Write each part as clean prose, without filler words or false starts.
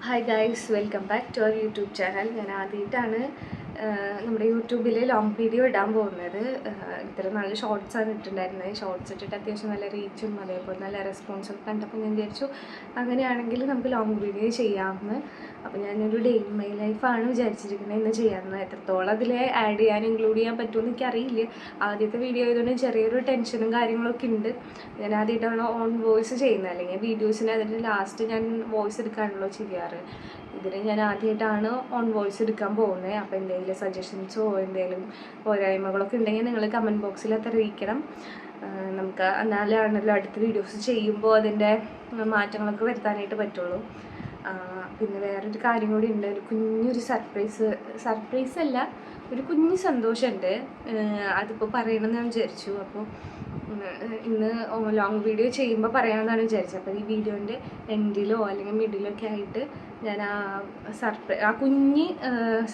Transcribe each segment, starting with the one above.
Hi guys, welcome back to our YouTube channel. ഞാൻ ആദ്യമായിട്ടാണ് നമ്മുടെ യൂട്യൂബിൽ ലോങ് വീഡിയോ ഇടാൻ പോകുന്നത്. ഇത്ര നല്ല ഷോർട്സാണ് ഇട്ടിട്ടുണ്ടായിരുന്നത്. ഷോർട്സ് ഇട്ടിട്ട് അത്യാവശ്യം നല്ല റീച്ചും അതേപോലെ നല്ല റെസ്പോൺസും കണ്ടപ്പോൾ ഞാൻ വിചാരിച്ചു അങ്ങനെയാണെങ്കിൽ നമുക്ക് ലോങ് വീഡിയോ ചെയ്യാമെന്ന്. അപ്പോൾ ഞാനൊരു ഡേ ഇൻ മൈ ലൈഫാണ് വിചാരിച്ചിരിക്കുന്നത് ഇന്ന് ചെയ്യാമെന്ന്. എത്രത്തോളം അതിൽ ആഡ് ചെയ്യാൻ ഇൻക്ലൂഡ് ചെയ്യാൻ പറ്റുമെന്ന് എനിക്കറിയില്ല. ആദ്യത്തെ വീഡിയോ ആയതുകൊണ്ട് ചെറിയൊരു ടെൻഷനും കാര്യങ്ങളൊക്കെ ഉണ്ട്. ഞാൻ ആദ്യമായിട്ടാണ് ഓൺ വോയിസ് ചെയ്യുന്നത്. അല്ലെങ്കിൽ വീഡിയോസിന് അതിൻ്റെ ലാസ്റ്റ് ഞാൻ വോയിസ് എടുക്കാണല്ലോ ചെയ്യാറ്. ഇതിന് ഞാൻ ആദ്യമായിട്ടാണ് ഓൺ വോയിസ് എടുക്കാൻ പോകുന്നത്. അപ്പോൾ എന്തെങ്കിലും സജഷൻസോ എന്തെങ്കിലും പോരായ്മകളൊക്കെ ഉണ്ടെങ്കിൽ നിങ്ങൾ കമൻറ്റ് ബോക്സിൽ അത് അറിയിക്കണം. നമുക്ക് എന്നാലാണല്ലോ അടുത്ത വീഡിയോസ് ചെയ്യുമ്പോൾ അതിൻ്റെ മാറ്റങ്ങളൊക്കെ വരുത്താനായിട്ട് പറ്റുള്ളൂ. പിന്നെ വേറൊരു കാര്യം കൂടി ഉണ്ട്. ഒരു കുഞ്ഞൊരു സർപ്രൈസ് അല്ല, ഒരു കുഞ്ഞു സന്തോഷമുണ്ട്. അതിപ്പോൾ പറയണമെന്ന് ഞാൻ വിചാരിച്ചു. അപ്പോൾ ഇന്ന് ലോങ് വീഡിയോ ചെയ്യുമ്പോൾ പറയാമെന്നാണ് വിചാരിച്ചത്. അപ്പോൾ ഈ വീഡിയോൻ്റെ എൻഡിലോ അല്ലെങ്കിൽ മിഡിലോ ഒക്കെ ആയിട്ട് ഞാൻ ആ കുഞ്ഞ്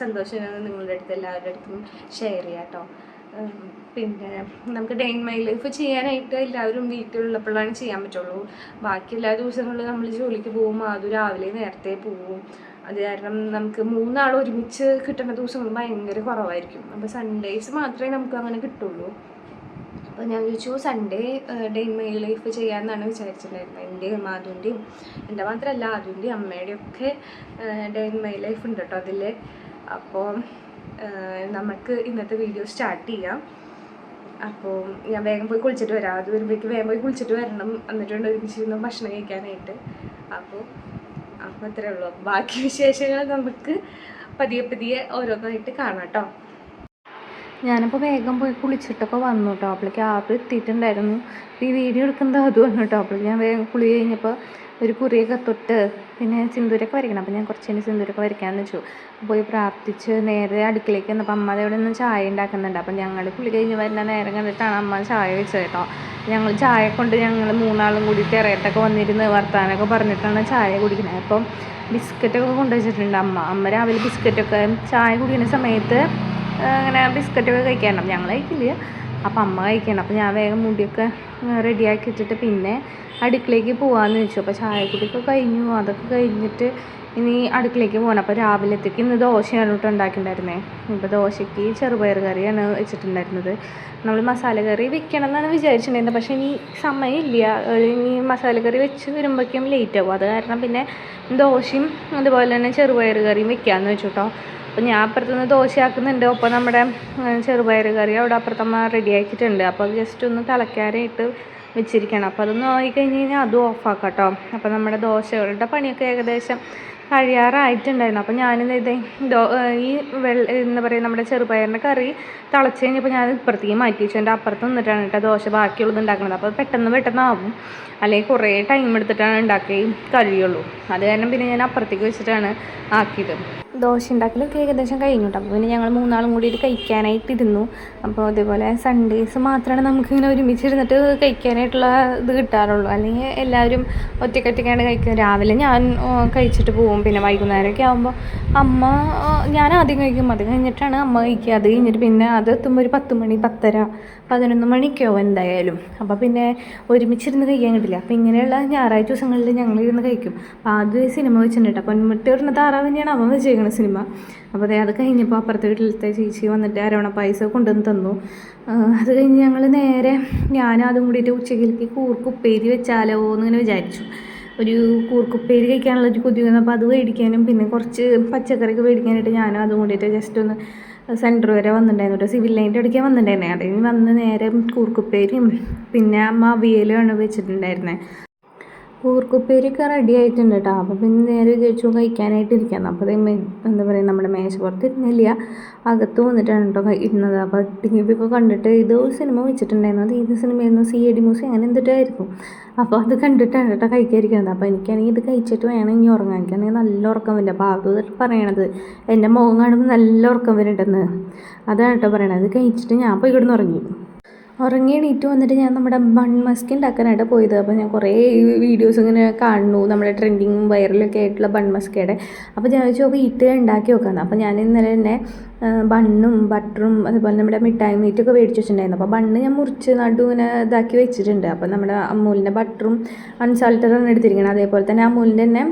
സന്തോഷം നിങ്ങളുടെ അടുത്ത് എല്ലാവരുടെ അടുത്തും ഷെയർ ചെയ്യാം കേട്ടോ. പിന്നെ നമുക്ക് ഡേ ഇൻ മൈ ലൈഫ് ചെയ്യാനായിട്ട് എല്ലാവരും വീട്ടിലുള്ളപ്പോഴാണ് ചെയ്യാൻ പറ്റുള്ളൂ. ബാക്കി എല്ലാ ദിവസങ്ങളിലും നമ്മൾ ജോലിക്ക് പോകും, അത് രാവിലെ നേരത്തെ പോവും. അത് കാരണം നമുക്ക് മൂന്നാൾ ഒരുമിച്ച് കിട്ടുന്ന ദിവസങ്ങൾ ഭയങ്കര കുറവായിരിക്കും. അപ്പോൾ സൺഡേസ് മാത്രമേ നമുക്ക് അങ്ങനെ കിട്ടുള്ളൂ. അപ്പോൾ ഞാൻ ചോദിച്ചു Sunday day in my life ചെയ്യാമെന്നാണ് വിചാരിച്ചിട്ടുണ്ടായിരുന്നത്. എൻ്റെയും ആദ്യൻ്റെയും, എൻ്റെ മാത്രമല്ല ആദ്യൻ്റെയും അമ്മയുടെയും ഒക്കെ ഡേ ഇൻ മൈ ലൈഫ് ഉണ്ട് കേട്ടോ അതിൽ. അപ്പോൾ നമുക്ക് ഇന്നത്തെ വീഡിയോ സ്റ്റാർട്ട് ചെയ്യാം. അപ്പോൾ ഞാൻ വേഗം പോയി കുളിച്ചിട്ട് വരാം. അത് വരുമ്പോഴേക്ക് വേഗം പോയി കുളിച്ചിട്ട് വരണം, എന്നിട്ടുണ്ട് ഒരുമിച്ചിരുന്ന് ഭക്ഷണം കഴിക്കാനായിട്ട്. അപ്പോൾ അത്രയേ ഉള്ളൂ. ബാക്കി വിശേഷങ്ങൾ നമുക്ക് പതിയെ ഓരോന്നായിട്ട് കാണാം കേട്ടോ. ഞാനിപ്പോൾ വേഗം പോയി കുളിച്ചിട്ടൊക്കെ വന്നു കേട്ടോ. അപ്പോഴേക്ക് ആപ്പ് എത്തിയിട്ടുണ്ടായിരുന്നു. ഈ വീഡിയോ എടുക്കുന്നത് അത് വന്നു കേട്ടോ. അപ്പോൾ ഞാൻ വേഗം കുളി കഴിഞ്ഞപ്പോൾ ഒരു കുറിയൊക്കെ തൊട്ട് പിന്നെ സിന്ദൂരൊക്കെ വരയ്ക്കണം. അപ്പോൾ ഞാൻ കുറച്ച് കഴിഞ്ഞ് സിന്ദൂരൊക്കെ വരയ്ക്കാമെന്ന് വെച്ചു. പോയി പ്രാർത്ഥിച്ച് നേരെ അടുക്കളയ്ക്ക് വന്നപ്പോൾ അമ്മ അവിടെ നിന്ന് ചായ ഉണ്ടാക്കുന്നുണ്ട്. അപ്പം ഞങ്ങൾ കുളി കഴിഞ്ഞ് വരുന്ന നേരം കണ്ടിട്ടാണ് അമ്മ ചായ വെച്ചത് കേട്ടോ. ഞങ്ങൾ ചായ കൊണ്ട് ഞങ്ങൾ മൂന്നാളും കൂടി ഇറയത്തൊക്കെ വന്നിരുന്ന് വർത്താനൊക്കെ പറഞ്ഞിട്ടാണ് ചായ കുടിക്കുന്നത്. അപ്പം ബിസ്ക്കറ്റൊക്കെ കൊണ്ടുവച്ചിട്ടുണ്ട് അമ്മ രാവിലെ ബിസ്ക്കറ്റൊക്കെ ചായ കുടിക്കുന്ന സമയത്ത് അങ്ങനെ ബിസ്ക്കറ്റൊക്കെ കഴിക്കാനുണ്ടാവും. ഞങ്ങൾ കഴിക്കില്ല, അപ്പം അമ്മ കഴിക്കണം. അപ്പോൾ ഞാൻ വേഗം മുടിയൊക്കെ റെഡിയാക്കി ഇട്ടിട്ട് പിന്നെ അടുക്കളയ്ക്ക് പോകാമെന്ന് വെച്ചു. അപ്പോൾ ചായക്കുടിയൊക്കെ കഴിഞ്ഞു. അതൊക്കെ കഴിഞ്ഞിട്ട് ഇനി അടുക്കളയ്ക്ക് പോകണം. അപ്പോൾ രാവിലത്തേക്ക് ഇന്ന് ദോശയാണ് കേട്ടോ ഉണ്ടാക്കിയിട്ടുണ്ടായിരുന്നത്. ഇപ്പോൾ ദോശയ്ക്ക് ചെറുപയർ കറിയാണ് വെച്ചിട്ടുണ്ടായിരുന്നത്. നമ്മൾ മസാല കറി വെക്കണം എന്നാണ് വിചാരിച്ചിട്ടുണ്ടായിരുന്നത്. പക്ഷേ ഇനി സമയമില്ല. ഇനി മസാല കറി വെച്ച് വരുമ്പോഴേക്കും ലേറ്റ് ആവും. അത് കാരണം പിന്നെ ദോശയും അതുപോലെ തന്നെ ചെറുപയർ കറിയും വെക്കാമെന്ന് വെച്ചു കേട്ടോ. അപ്പോൾ ഞാൻ അപ്പുറത്തുനിന്ന് ദോശ ആക്കുന്നുണ്ട്. ഒപ്പം നമ്മുടെ ചെറുപയർ കറി അവിടെ അപ്പുറത്തമ്മ റെഡി ആക്കിയിട്ടുണ്ട്. അപ്പോൾ അത് ജസ്റ്റ് ഒന്ന് തിളയ്ക്കാനായിട്ട് വെച്ചിരിക്കണം. അപ്പോൾ അതൊന്ന് ആയി കഴിഞ്ഞ് കഴിഞ്ഞാൽ അതും ഓഫാക്കാം കേട്ടോ. അപ്പോൾ നമ്മുടെ ദോശകളുടെ പണിയൊക്കെ ഏകദേശം കഴിയാറായിട്ടുണ്ടായിരുന്നു. അപ്പോൾ ഞാനിത് ഈ എന്താ പറയുക നമ്മുടെ ചെറുപയറിൻ്റെ കറി തിളച്ച് കഴിഞ്ഞപ്പോൾ ഞാൻ ഇപ്പുറത്തേക്ക് മാറ്റി വെച്ചു. എൻ്റെ അപ്പുറത്ത് നിന്നിട്ടാണ് കേട്ടോ ദോശ ബാക്കിയുള്ളത് ഉണ്ടാക്കുന്നത്. അപ്പോൾ പെട്ടെന്നാവും, അല്ലെങ്കിൽ കുറേ ടൈം എടുത്തിട്ടാണ് ഉണ്ടാക്കി കഴിയുള്ളൂ. അത് കാരണം പിന്നെ ഞാൻ അപ്പുറത്തേക്ക് വെച്ചിട്ടാണ് ആക്കിയത്. ദോശ ഉണ്ടാക്കലൊക്കെ ഏകദേശം കഴിഞ്ഞു കേട്ടോ. അപ്പോൾ പിന്നെ ഞങ്ങൾ മൂന്നാളും കൂടിയിട്ട് കഴിക്കാനായിട്ടിരുന്നു. അപ്പോൾ അതേപോലെ സൺഡേസ് മാത്രമാണ് നമുക്കിങ്ങനെ ഒരുമിച്ചിരുന്നിട്ട് കഴിക്കാനായിട്ടുള്ള ഇത് കിട്ടാറുള്ളൂ. അല്ലെങ്കിൽ എല്ലാവരും ഒറ്റയ്ക്കാണ് കഴിക്കുന്നത്. രാവിലെ ഞാൻ കഴിച്ചിട്ട് പോകും. പിന്നെ വൈകുന്നേരമൊക്കെ ആകുമ്പോൾ ഞാൻ ആദ്യം കഴിക്കും. അത് കഴിഞ്ഞിട്ടാണ് അമ്മ കഴിക്കുക. അത് കഴിഞ്ഞിട്ട് പിന്നെ അത് എത്തുമ്പോൾ ഒരു 10 മണി 10:30 11 മണിക്കാവും എന്തായാലും. അപ്പോൾ പിന്നെ ഒരുമിച്ചിരുന്ന് കഴിക്കാൻ കിട്ടില്ല. അപ്പോൾ ഇങ്ങനെയുള്ള ഞായറാഴ്ച ദിവസങ്ങളിൽ ഞങ്ങളിരുന്ന് കഴിക്കും. അപ്പോൾ ആദ്യം സിനിമ വെച്ചിട്ടുണ്ട്. അപ്പോൾ മുട്ട ഇടുന്ന താറാവ് തന്നെയാണ് അവൻ വെച്ചേക്കുന്നത് സിനിമ. അപ്പോൾ അത് കഴിഞ്ഞപ്പോൾ അപ്പുറത്തെ വീട്ടിലത്തെ ചേച്ചി വന്നിട്ട് അരവണ പായസം കൊണ്ടുവന്ന് തന്നു. അത് കഴിഞ്ഞ് ഞങ്ങൾ നേരെ ഞാനതും കൂടിയിട്ട് ഉച്ചയ്ക്ക് കൂർക്കുപ്പേരി വെച്ചാലോ എന്നിങ്ങനെ വിചാരിച്ചു. ഒരു കൂർക്കുപ്പേരി കഴിക്കാനുള്ളൊരു കൊതി വന്നു. അപ്പോൾ അത് മേടിക്കാനും പിന്നെ കുറച്ച് പച്ചക്കറിക്ക് മേടിക്കാനായിട്ട് ഞാനും അതും കൂടിയിട്ട് ജസ്റ്റ് ഒന്ന് സെൻറ്റർ വരെ വന്നിട്ടുണ്ടായിരുന്നു കേട്ടോ. സിവിൽ ലൈൻ്റെ ഇടയ്ക്ക് വന്നിട്ടുണ്ടായിരുന്നേ. അതിന് വന്ന് നേരെ കൂർക്കുപ്പേരിയും പിന്നെ അമ്മ അവിയലുമാണ് വെച്ചിട്ടുണ്ടായിരുന്നത്. കൂർക്കുപ്പേരിയൊക്കെ റെഡി ആയിട്ടുണ്ട് കേട്ടോ. അപ്പോൾ പിന്നെ നേരെ വിചാരിച്ചു കഴിക്കാനായിട്ടിരിക്കാം. അപ്പോൾ എന്താ പറയുക നമ്മുടെ മേശപ്പുറത്ത് ഇരുന്നില്ല, അകത്ത് വന്നിട്ടാണ് കേട്ടോ ഇരുന്നത്. അപ്പോൾ ടിവിയൊക്കെ കണ്ടിട്ട് ഇത് സിനിമ വെച്ചിട്ടുണ്ടായിരുന്നു. അത് ഏത് സിനിമയായിരുന്നു, CID മ്യൂസിയം അങ്ങനെ എന്തിട്ടായിരുന്നു. അപ്പോൾ അത് കണ്ടിട്ടാണ് കേട്ടോ കഴിക്കാതിരിക്കുന്നത്. അപ്പോൾ എനിക്കാണെങ്കിൽ ഇത് കഴിച്ചിട്ട് വേണം ഇനി ഉറങ്ങാൻ. എനിക്കാണെങ്കിൽ നല്ല ഉറക്കം വരില്ല. അപ്പോൾ അത് പറയണത് എൻ്റെ മുഖം കാണുമ്പോൾ നല്ല ഉറക്കം വരുന്നുണ്ടെന്ന്. അതാണ് കേട്ടോ പറയണത്. അത് കഴിച്ചിട്ട് ഞാൻ പോയി കിടന്ന് ഉറങ്ങി എണീറ്റ് വന്നിട്ട് ഞാൻ നമ്മുടെ ബൺ മസ്ക് ഉണ്ടാക്കാനായിട്ട് പോയത്. അപ്പോൾ ഞാൻ കുറേ വീഡിയോസ് ഇങ്ങനെ കാണുന്നു, നമ്മുടെ ട്രെൻഡിങ് വൈറലൊക്കെ ആയിട്ടുള്ള ബൺ മസ്കയുടെ. അപ്പോൾ ഞാൻ ചോദിച്ചു വീട്ടിൽ ഉണ്ടാക്കി നോക്കാമെന്ന്. അപ്പോൾ ഞാൻ ഇന്നലെ തന്നെ ബണ്ണും ബട്ടറും അതുപോലെ നമ്മുടെ മിഠായി മീറ്റൊക്കെ മേടിച്ച് വെച്ചിട്ടുണ്ടായിരുന്നു. അപ്പോൾ ബണ്ണ് ഞാൻ മുറിച്ച് ഇങ്ങനെ ഇതാക്കി വെച്ചിട്ടുണ്ട്. അപ്പോൾ നമ്മുടെ അമൂലിൻ്റെ ബട്ടറും അൺസാൾട്ടറാണ് എടുത്തിരിക്കുന്നത്. അതേപോലെ തന്നെ അമൂലിൻ്റെ തന്നെ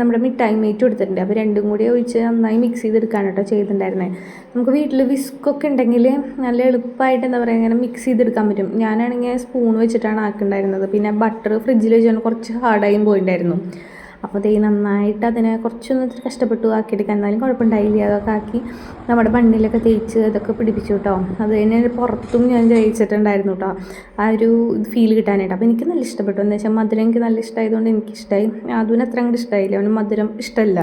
നമ്മുടെ മിഠായി മീറ്റും എടുത്തിട്ടുണ്ട്. അപ്പോൾ രണ്ടും കൂടി ഒഴിച്ച് നന്നായി മിക്സ് ചെയ്തെടുക്കാൻ കേട്ടോ ചെയ്തിട്ടുണ്ടായിരുന്നത്. നമുക്ക് വീട്ടിൽ വിസ്കൊക്കെ ഉണ്ടെങ്കിൽ നല്ല എളുപ്പമായിട്ട് എന്താ പറയുക ഇങ്ങനെ മിക്സ് ചെയ്തെടുക്കാൻ പറ്റും. ഞാനാണെങ്കിൽ സ്പൂൺ വെച്ചിട്ടാണ് ആക്കുന്നുണ്ടായിരുന്നത്. പിന്നെ ബട്ടർ ഫ്രിഡ്ജിൽ വെച്ചാൽ കുറച്ച് ഹാർഡായും പോയിട്ടുണ്ടായിരുന്നു. അപ്പോൾ നന്നായിട്ട് അതിനെ കുറച്ചൊന്ന് കഷ്ടപ്പെട്ടു ആക്കിയെടുക്കാൻ, എന്നാലും കുഴപ്പമുണ്ടായില്ല. അതൊക്കെ ആക്കി നമ്മുടെ ബണ്ണിലൊക്കെ തേച്ച് അതൊക്കെ പിടിപ്പിച്ചു കേട്ടോ. അത് തന്നെ പുറത്തും ഞാൻ തേച്ചിട്ടുണ്ടായിരുന്നു കേട്ടോ, ആ ഒരു ഫീൽ കിട്ടാനായിട്ട്. അപ്പോൾ എനിക്ക് നല്ല ഇഷ്ടപ്പെട്ടു. എന്താ വെച്ചാൽ മധുരം എനിക്ക് നല്ല ഇഷ്ടമായതുകൊണ്ട് എനിക്കിഷ്ടമായി. അതിന് അത്ര അങ്ങോട്ട് ഇഷ്ടമായില്ല, അവന് മധുരം ഇഷ്ടമല്ല.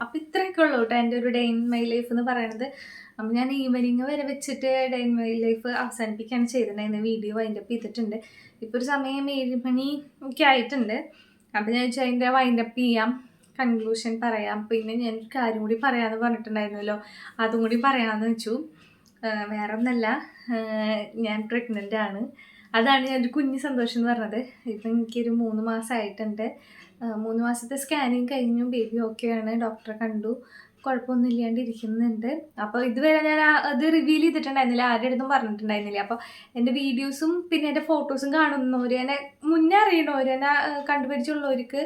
അപ്പോൾ ഇത്രയൊക്കെ ഉള്ളൂ കേട്ടോ എൻ്റെ ഒരു ഡേ ഇൻ മൈ ലൈഫ് എന്ന് പറയുന്നത്. അപ്പോൾ ഞാൻ ഈവനിങ് വരെ വെച്ചിട്ട് ഡേ ഇൻ മൈ ലൈഫ് അവസാനിപ്പിക്കുകയാണ് ചെയ്തിട്ടുണ്ടായിരുന്നത്. വീഡിയോ വൈൻഡപ്പ് ചെയ്തിട്ടുണ്ട്. ഇപ്പോൾ ഒരു സമയം 7 മണി ഒക്കെ ആയിട്ടുണ്ട്. അപ്പോൾ ഞാൻ വെച്ചാൽ അതിൻ്റെ വൈൻഡപ്പ് ചെയ്യാം, കൺക്ലൂഷൻ പറയാം. പിന്നെ ഞാൻ ഒരു കാര്യം കൂടി പറയാമെന്ന് പറഞ്ഞിട്ടുണ്ടായിരുന്നല്ലോ, അതും കൂടി പറയാമെന്ന് വെച്ചു. വേറെ ഒന്നല്ല, ഞാൻ പ്രഗ്നൻ്റ് ആണ്. അതാണ് ഞാനൊരു കുഞ്ഞ് സന്തോഷം എന്ന് പറഞ്ഞത്. ഇപ്പം എനിക്കൊരു 3 മാസമായിട്ടുണ്ട്. 3 മാസത്തെ സ്കാനിങ് കഴിഞ്ഞു, ബേബി ഓക്കെയാണ്, ഡോക്ടറെ കണ്ടു, കുഴപ്പമൊന്നും ഇല്ലാണ്ട് ഇരിക്കുന്നുണ്ട്. അപ്പോൾ ഇതുവരെ ഞാൻ അത് റിവീൽ ചെയ്തിട്ടുണ്ടായിരുന്നില്ല, ആരുടെ അടുത്തും പറഞ്ഞിട്ടുണ്ടായിരുന്നില്ല. അപ്പോൾ എൻ്റെ വീഡിയോസും പിന്നെ എൻ്റെ ഫോട്ടോസും കാണുന്നവർ, എന്നെ മുന്നേ അറിയണവർ, എന്നെ കണ്ടുപിടിച്ചുള്ളവർക്ക്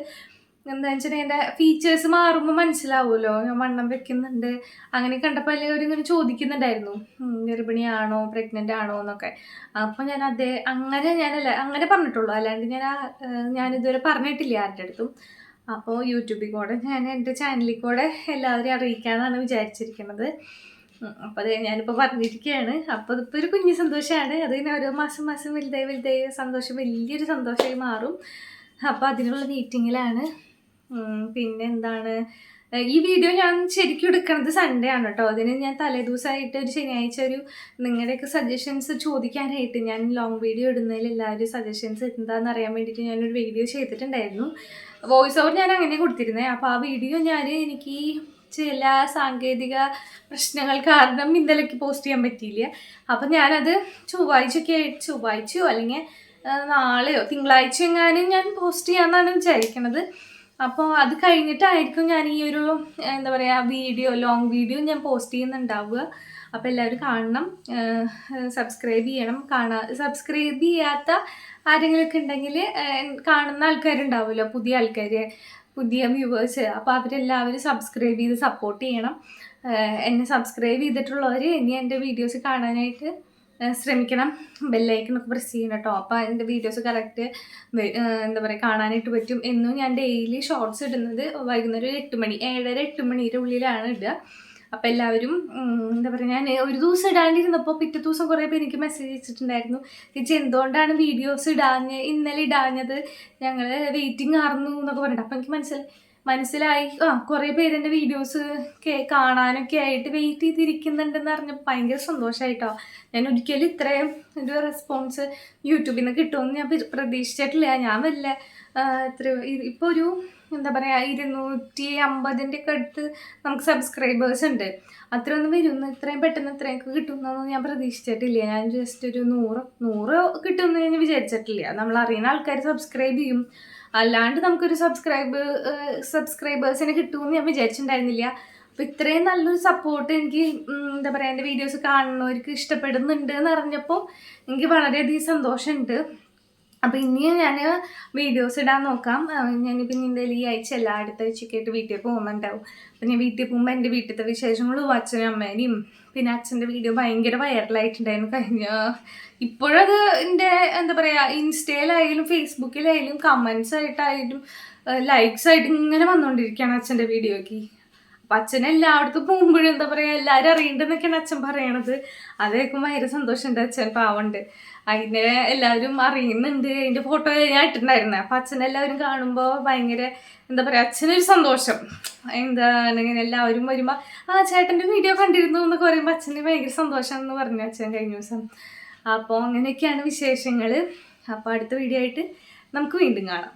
എന്താണെന്ന് വെച്ചിട്ടുണ്ടെങ്കിൽ എൻ്റെ ഫീച്ചേഴ്സ് മാറുമ്പോൾ മനസ്സിലാവുമല്ലോ, ഞാൻ വണ്ണം വെക്കുന്നുണ്ട്. അങ്ങനെ കണ്ടപ്പോൾ എല്ലാവരും ഇങ്ങനെ ചോദിക്കുന്നുണ്ടായിരുന്നു, ഗർഭിണിയാണോ പ്രഗ്നൻ്റ് ആണോ എന്നൊക്കെ. അപ്പോൾ ഞാൻ അങ്ങനെ പറഞ്ഞിട്ടുള്ളൂ, അല്ലാണ്ട് ഞാനിതുവരെ പറഞ്ഞിട്ടില്ല ആരുടെ അടുത്തും. അപ്പോൾ യൂട്യൂബിൽ കൂടെ ഞാൻ എൻ്റെ ചാനലിൽ കൂടെ എല്ലാവരെയും അറിയിക്കാമെന്നാണ് വിചാരിച്ചിരിക്കുന്നത്. അപ്പോൾ അത് ഞാനിപ്പോൾ പറഞ്ഞിരിക്കുകയാണ്. അപ്പോൾ ഇതിപ്പോൾ ഒരു കുഞ്ഞു സന്തോഷമാണ്. അതിന് ഓരോ മാസം വലുതായി സന്തോഷം വലിയൊരു സന്തോഷമായി മാറും. അപ്പോൾ അതിനുള്ള മീറ്റിങ്ങിലാണ്. പിന്നെ എന്താണ്, ഈ വീഡിയോ ഞാൻ ശരിക്കും എടുക്കുന്നത് സൺഡേ ആണ് കേട്ടോ. അതിന് ഞാൻ തലേദിവസമായിട്ട് ഒരു ശനിയാഴ്ച നിങ്ങളുടെയൊക്കെ സജഷൻസ് ചോദിക്കാനായിട്ട് ഞാൻ ലോങ് വീഡിയോ ഇടുന്നതിൽ എല്ലാവരും സജഷൻസ് എന്താണെന്ന് അറിയാൻ വേണ്ടിയിട്ട് ഞാനൊരു വീഡിയോ ചെയ്തിട്ടുണ്ടായിരുന്നു. വോയിസ് ഓവർ ഞാൻ അങ്ങനെ കൊടുത്തിരുന്നത്. അപ്പോൾ ആ വീഡിയോ എനിക്ക് ചില സാങ്കേതിക പ്രശ്നങ്ങൾ കാരണം ഇന്നലേക്ക് പോസ്റ്റ് ചെയ്യാൻ പറ്റിയില്ല. അപ്പം ഞാനത് ചൊവ്വാഴ്ചയോ അല്ലെങ്കിൽ നാളെയോ തിങ്കളാഴ്ച എങ്ങാനും ഞാൻ പോസ്റ്റ് ചെയ്യാമെന്നാണ് വിചാരിക്കണത്. അപ്പോൾ അത് കഴിഞ്ഞിട്ടായിരിക്കും ഞാൻ ഈ ഒരു എന്താ പറയുക ലോങ് വീഡിയോ ഞാൻ പോസ്റ്റ് ചെയ്യുന്നുണ്ടാവുക. അപ്പോൾ എല്ലാവരും കാണണം, സബ്സ്ക്രൈബ് ചെയ്യണം. സബ്സ്ക്രൈബ് ചെയ്യാത്ത ആരെങ്കിലുമൊക്കെ ഉണ്ടെങ്കിൽ കാണുന്ന ആൾക്കാരുണ്ടാവുമല്ലോ, പുതിയ വ്യൂവേഴ്സ്. അപ്പോൾ അവരെല്ലാവരും സബ്സ്ക്രൈബ് ചെയ്ത് സപ്പോർട്ട് ചെയ്യണം. എന്നെ സബ്സ്ക്രൈബ് ചെയ്തിട്ടുള്ളവർ ഇനി എൻ്റെ വീഡിയോസ് കാണാനായിട്ട് ശ്രമിക്കണം. ബെല്ലൈക്കണൊക്കെ പ്രസ് ചെയ്യണം കേട്ടോ. അപ്പോൾ എൻ്റെ വീഡിയോസ് കറക്റ്റ് എന്താ പറയുക കാണാനായിട്ട് പറ്റും. എന്നും ഞാൻ ഡെയിലി ഷോർട്സ് ഇടുന്നത് വൈകുന്നേരം 8 മണി 7-8 മണിയുടെ ഉള്ളിലാണ് ഇടുക. അപ്പോൾ എല്ലാവരും എന്താ പറയുക, ഞാൻ ഒരു ദിവസം ഇടാണ്ടിരുന്നപ്പോൾ പിറ്റേ ദിവസം കുറേ പേര് എനിക്ക് മെസ്സേജ് അയച്ചിട്ടുണ്ടായിരുന്നു, ചേച്ചി എന്തുകൊണ്ടാണ് വീഡിയോസ് ഇന്നലെ ഇടാഞ്ഞത്, ഞങ്ങൾ വെയിറ്റിംഗ് ആയിരുന്നു എന്നൊക്കെ പറഞ്ഞിട്ട്. അപ്പോൾ എനിക്ക് മനസ്സിലായി കുറേ പേരെൻ്റെ വീഡിയോസ് കാണാനൊക്കെ ആയിട്ട് വെയിറ്റ് ചെയ്തിരിക്കുന്നുണ്ടെന്ന് പറഞ്ഞപ്പോൾ ഭയങ്കര സന്തോഷമായിട്ടോ. ഞാൻ ഒരിക്കലും ഇത്രയും ഒരു റെസ്പോൺസ് യൂട്യൂബിൽ നിന്ന് കിട്ടുമെന്ന് ഞാൻ പ്രതീക്ഷിച്ചിട്ടില്ല. ഞാൻ ഇപ്പോൾ ഒരു എന്താ പറയുക 250 ഒക്കെ അടുത്ത് നമുക്ക് സബ്സ്ക്രൈബേഴ്സ് ഉണ്ട്. അത്രയൊന്നും വരുമെന്ന്, ഇത്രയും പെട്ടെന്ന് ഇത്രയൊക്കെ കിട്ടുമെന്നൊന്നും ഞാൻ പ്രതീക്ഷിച്ചിട്ടില്ല. ഞാൻ ജസ്റ്റ് ഒരു 100 കിട്ടുമെന്ന് ഞാൻ വിചാരിച്ചിട്ടില്ല. നമ്മൾ അറിയുന്ന ആൾക്കാർ സബ്സ്ക്രൈബ് ചെയ്യും, അല്ലാണ്ട് നമുക്കൊരു സബ്സ്ക്രൈബേഴ്സിനെ കിട്ടുമെന്ന് ഞാൻ വിചാരിച്ചിട്ടുണ്ടായിരുന്നില്ല. അപ്പോൾ ഇത്രയും നല്ലൊരു സപ്പോർട്ട് എനിക്ക് എന്താ പറയുക എൻ്റെ വീഡിയോസ് കാണുന്നവർക്ക് ഇഷ്ടപ്പെടുന്നുണ്ട് എന്ന് അറിഞ്ഞപ്പോൾ എനിക്ക് വളരെയധികം സന്തോഷമുണ്ട്. അപ്പോൾ ഇനി ഞാൻ വീഡിയോസ് ഇടാൻ നോക്കാം. ഞാനിപ്പോൾ എന്തായാലും ഈ ആഴ്ച അടുത്ത ആഴ്ചയൊക്കെയായിട്ട് വീട്ടിൽ പോകുന്നുണ്ടാവും. അപ്പം ഞാൻ വീട്ടിൽ പോകുമ്പോൾ എൻ്റെ വീട്ടിലത്തെ വിശേഷങ്ങളും അച്ഛനും അമ്മേനെയും പിന്നെ അച്ഛൻ്റെ വീഡിയോ ഭയങ്കര വൈറലായിട്ടുണ്ടായിരുന്നു ഇപ്പോഴത് എൻ്റെ എന്താ പറയുക ഇൻസ്റ്റയിലായാലും ഫേസ്ബുക്കിലായാലും കമൻസ് ആയിട്ടായാലും ലൈക്സ് ആയിട്ട് ഇങ്ങനെ വന്നുകൊണ്ടിരിക്കുകയാണ് അച്ഛൻ്റെ വീഡിയോയ്ക്ക്. അപ്പം അച്ഛൻ എല്ലായിടത്തും പോകുമ്പോഴും എന്താ പറയുക എല്ലാവരും അറിയണ്ടെന്നൊക്കെയാണ് അച്ഛൻ പറയണത്. അതേക്കും ഭയങ്കര സന്തോഷമുണ്ട്. അച്ഛൻ പാവമുണ്ട്, അതിനെ എല്ലാവരും അറിയുന്നുണ്ട്. അതിൻ്റെ ഫോട്ടോ ഞാൻ ഇട്ടിട്ടുണ്ടായിരുന്നത്. അപ്പം അച്ഛനെല്ലാവരും കാണുമ്പോൾ ഭയങ്കര എന്താ പറയുക അച്ഛനൊരു സന്തോഷം. എന്താണ് ഇങ്ങനെ എല്ലാവരും വരുമ്പോൾ ചേട്ടൻ്റെ വീഡിയോ കണ്ടിരുന്നു എന്നൊക്കെ പറയുമ്പോൾ അച്ഛന് ഭയങ്കര സന്തോഷം എന്ന് പറഞ്ഞു അച്ഛൻ കഴിഞ്ഞ ദിവസം. അപ്പോൾ അങ്ങനെയൊക്കെയാണ് വിശേഷങ്ങൾ. അപ്പോൾ അടുത്ത വീഡിയോ ആയിട്ട് നമുക്ക് വീണ്ടും കാണാം.